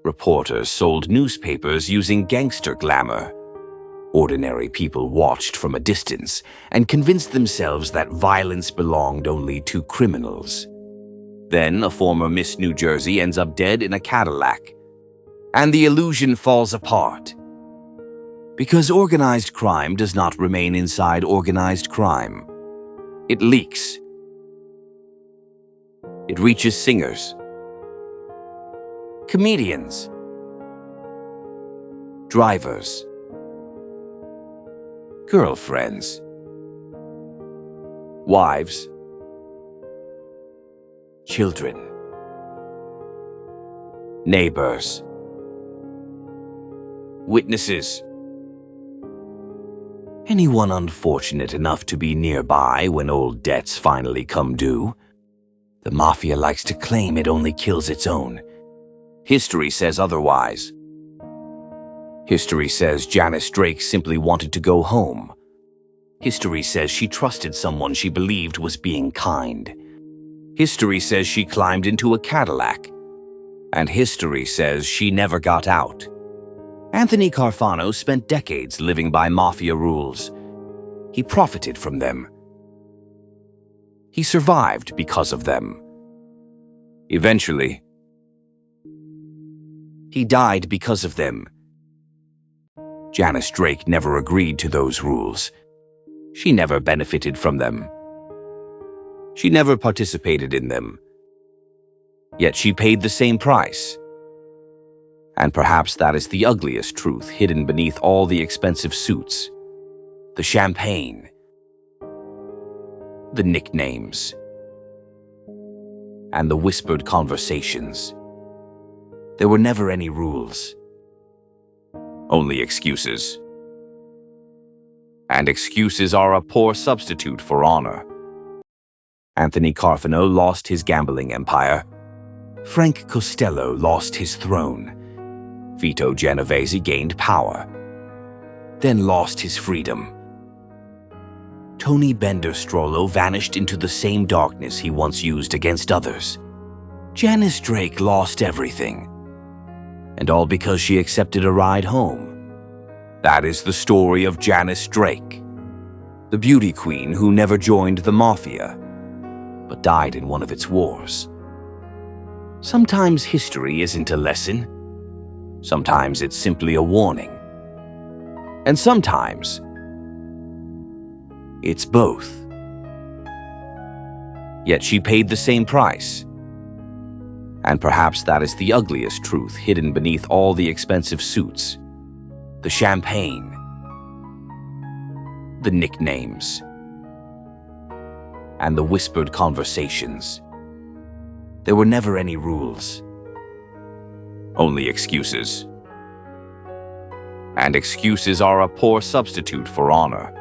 Reporters sold newspapers using gangster glamour. Ordinary people watched from a distance and convinced themselves that violence belonged only to criminals. Then a former Miss New Jersey ends up dead in a Cadillac, and the illusion falls apart. Because organized crime does not remain inside organized crime. It leaks. It reaches singers, comedians, drivers, girlfriends, wives, children, neighbors, witnesses, anyone unfortunate enough to be nearby when old debts finally come due. The mafia likes to claim it only kills its own. History says otherwise. History says Janice Drake simply wanted to go home. History says she trusted someone she believed was being kind. History says she climbed into a Cadillac. And history says she never got out. Anthony Carfano spent decades living by mafia rules. He profited from them. He survived because of them. Eventually, he died because of them. Janice Drake never agreed to those rules. She never benefited from them. She never participated in them. Yet she paid the same price. And perhaps that is the ugliest truth hidden beneath all the expensive suits. The champagne. The nicknames. And the whispered conversations. There were never any rules. Only excuses. And excuses are a poor substitute for honor. Anthony Carfano lost his gambling empire. Frank Costello lost his throne. Vito Genovese gained power, then lost his freedom. Tony Benderstrollo vanished into the same darkness he once used against others. Janice Drake lost everything. And all because she accepted a ride home. That is the story of Janice Drake, the beauty queen who never joined the mafia, but died in one of its wars. Sometimes history isn't a lesson. Sometimes it's simply a warning. And sometimes it's both. Yet she paid the same price. And perhaps that is the ugliest truth hidden beneath all the expensive suits. The champagne. The nicknames. And the whispered conversations. There were never any rules. Only excuses. And excuses are a poor substitute for honor.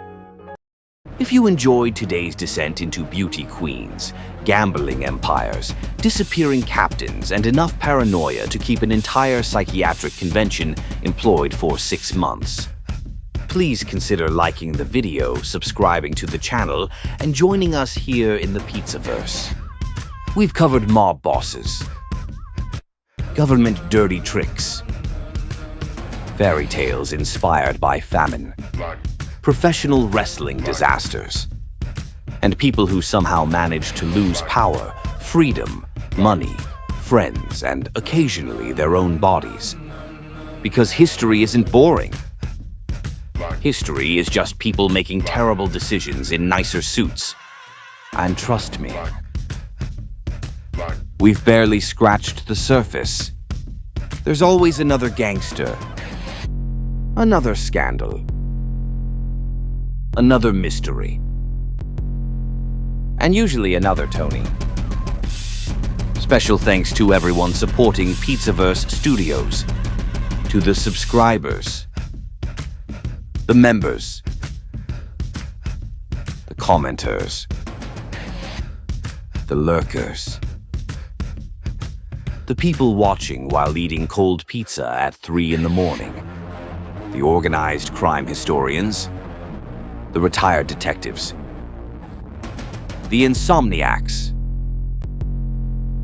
If you enjoyed today's descent into beauty queens, gambling empires, disappearing captains, and enough paranoia to keep an entire psychiatric convention employed for 6 months, please consider liking the video, subscribing to the channel, and joining us here in the Pizzaverse. We've covered mob bosses, government dirty tricks, fairy tales inspired by famine, professional wrestling disasters, and people who somehow manage to lose power, freedom, money, friends, and occasionally their own bodies. Because history isn't boring. History is just people making terrible decisions in nicer suits. And trust me, we've barely scratched the surface. There's always another gangster, another scandal, another mystery, and usually another Tony. Special thanks to everyone supporting Pizzaverse Studios, to the subscribers, the members, the commenters, the lurkers, the people watching while eating cold pizza at 3 in the morning, the organized crime historians, the retired detectives, the insomniacs,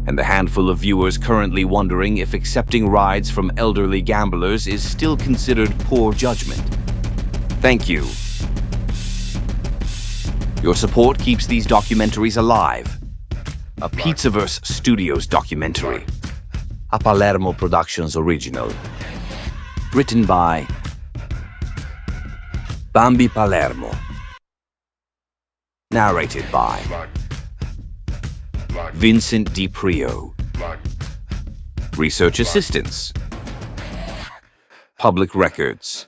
and the handful of viewers currently wondering if accepting rides from elderly gamblers is still considered poor judgment. Thank you. Your support keeps these documentaries alive. A Pizzaverse Studios documentary, a Palermo Productions original, written by Bambi Palermo, narrated by Vincent DiPrio. Research assistance, public records,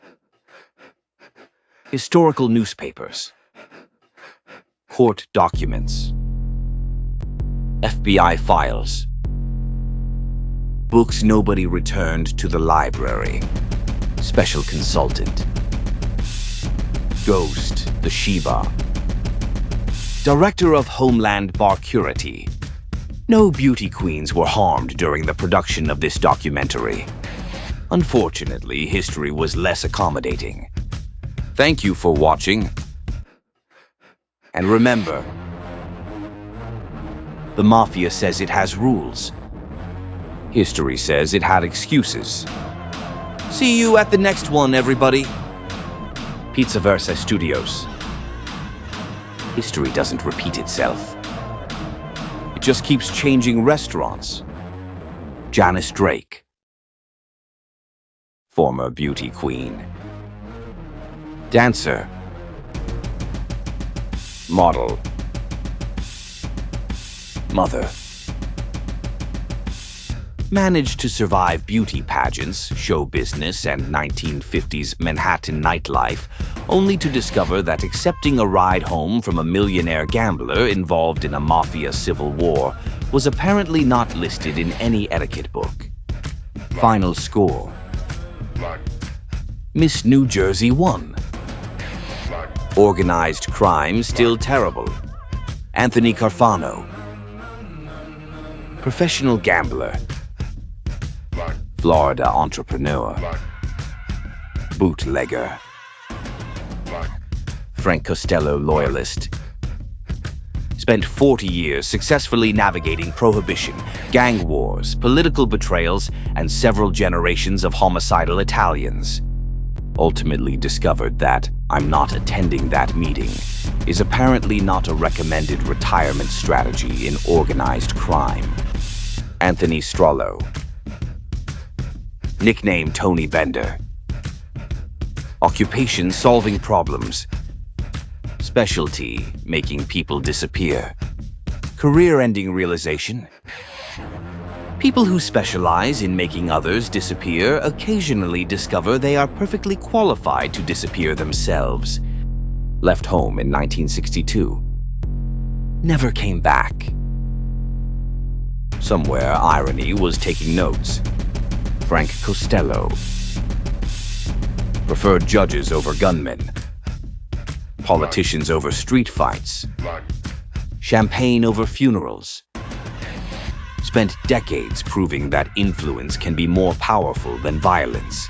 historical newspapers, court documents, FBI files, books nobody returned to the library, special consultant, Ghost, the Shiva, Director of Homeland Barcurity. No beauty queens were harmed during the production of this documentary. Unfortunately, history was less accommodating. Thank you for watching. And remember, the Mafia says it has rules. History says it had excuses. See you at the next one, everybody. Pizzaverse Studios. History doesn't repeat itself. It just keeps changing restaurants. Janice Drake. Former beauty queen. Dancer. Model. Mother. Managed to survive beauty pageants, show business, and 1950s Manhattan nightlife, only to discover that accepting a ride home from a millionaire gambler involved in a mafia civil war was apparently not listed in any etiquette book. Final score. Miss New Jersey won. Organized crime still terrible. Anthony Carfano. Professional gambler. Florida entrepreneur. Bootlegger. Frank Costello loyalist. Spent 40 years successfully navigating prohibition, gang wars, political betrayals, and several generations of homicidal Italians. Ultimately discovered that "I'm not attending that meeting" is apparently not a recommended retirement strategy in organized crime. Anthony Strollo. Nickname Tony Bender. Occupation solving problems. Specialty making people disappear. Career-ending realization. People who specialize in making others disappear occasionally discover they are perfectly qualified to disappear themselves. Left home in 1962. Never came back. Somewhere irony was taking notes. Frank Costello. Preferred judges over gunmen. Politicians over street fights. Champagne over funerals. Spent decades proving that influence can be more powerful than violence.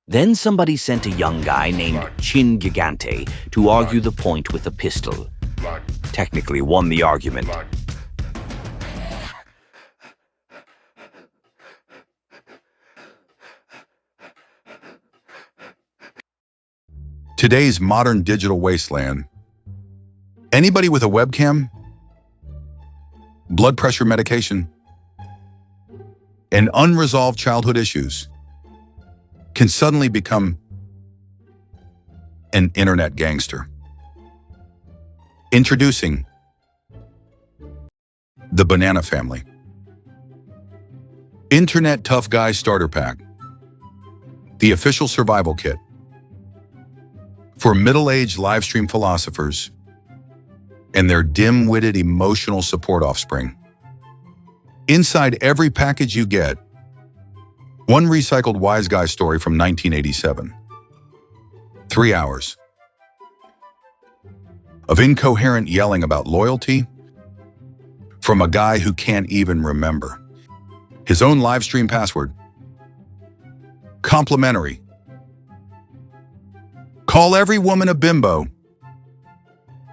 Then somebody sent a young guy named Chin Gigante to argue the point with a pistol. Technically won the argument. Today's modern digital wasteland. Anybody with a webcam, blood pressure medication, and unresolved childhood issues can suddenly become an internet gangster. Introducing the Banana Family. Internet Tough Guy Starter Pack. The official survival kit for middle-aged livestream philosophers and their dim-witted emotional support offspring. Inside every package you get, one recycled wise guy story from 1987. 3 hours of incoherent yelling about loyalty from a guy who can't even remember his own live stream password. Complimentary. Call every woman a bimbo.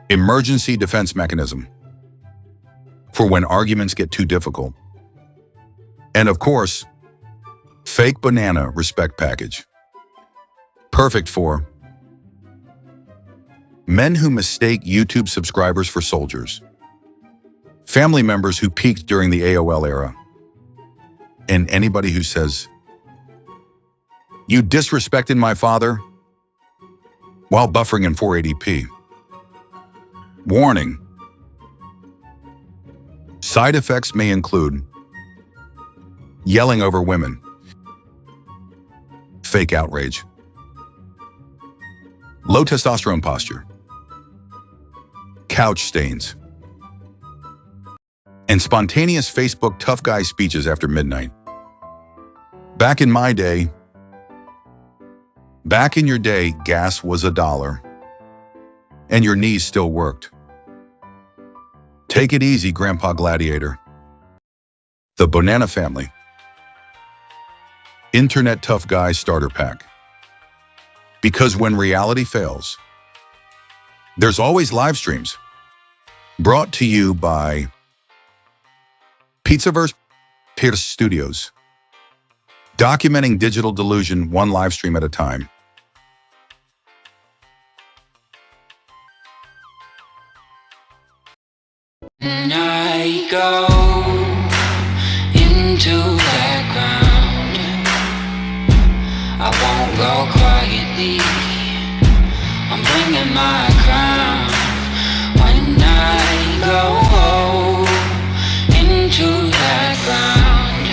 Emergency defense mechanism for when arguments get too difficult. And of course, fake banana respect package. Perfect for men who mistake YouTube subscribers for soldiers, family members who peaked during the AOL era, and anybody who says, "You disrespected my father," while buffering in 480p. Warning. Side effects may include yelling over women, fake outrage, low testosterone posture, couch stains, and spontaneous Facebook tough guy speeches after midnight. Back in my day, back in your day, gas was $1, and your knees still worked. Take it easy, Grandpa Gladiator. The Banana Family. Internet Tough Guy Starter Pack. Because when reality fails, there's always live streams. Brought to you by Pizzaverse Pierce Studios. Documenting digital delusion one live stream at a time. And I go into that ground. I won't go quietly. I'm bringing my crown. When I go into that ground,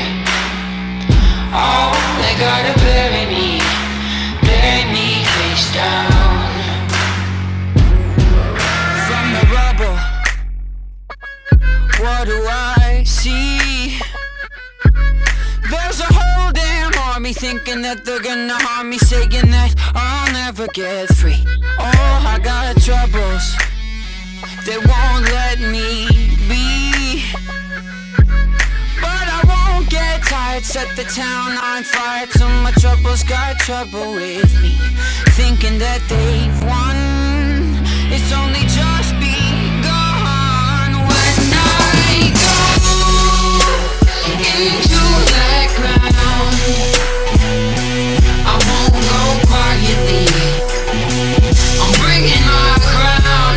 oh, they gotta bury me face down. From the rubble, what do I see? There's a whole damn army thinking that they're gonna harm me, saying that I'll never get free. Oh, I got troubles, they won't let me be. But I won't get tired, set the town on fire till my troubles got trouble with me. Thinking that they've won, it's only just begun. When I go into that ground, I won't go quietly. I'm bringing my crown.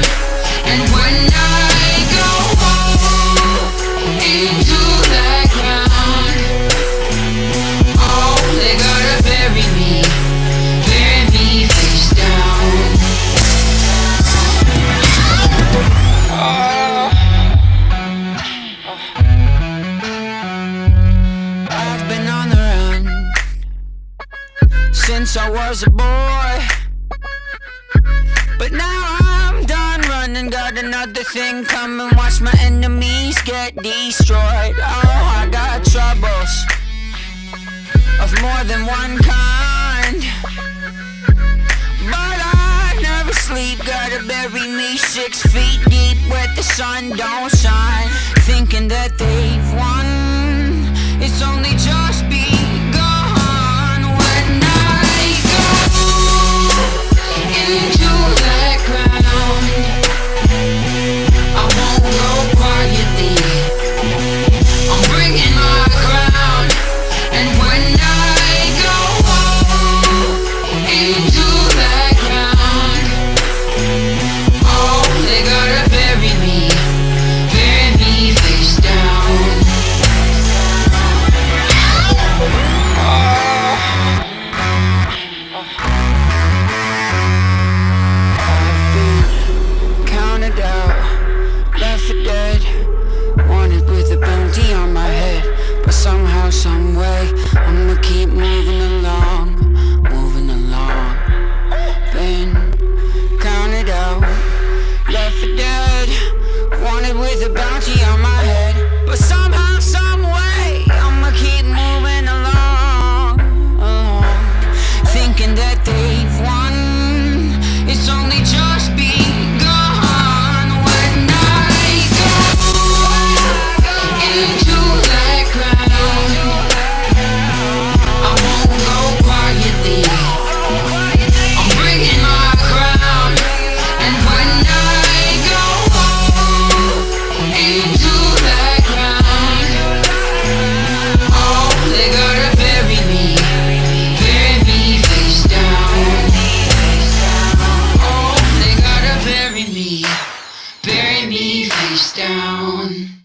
And when I go into that ground, oh, they gotta bury me face down. I've been on the run since I was a boy, but now I'm done running. Got another thing coming, watch my enemies get destroyed. Oh, I got troubles of more than one kind, but I never sleep. Gotta bury me 6 feet deep where the sun don't shine. Thinking that they've won, it's only just begun. When I go into that ground, I won't go quietly. I'm bringing my crown. And when I go into that ground, me face down.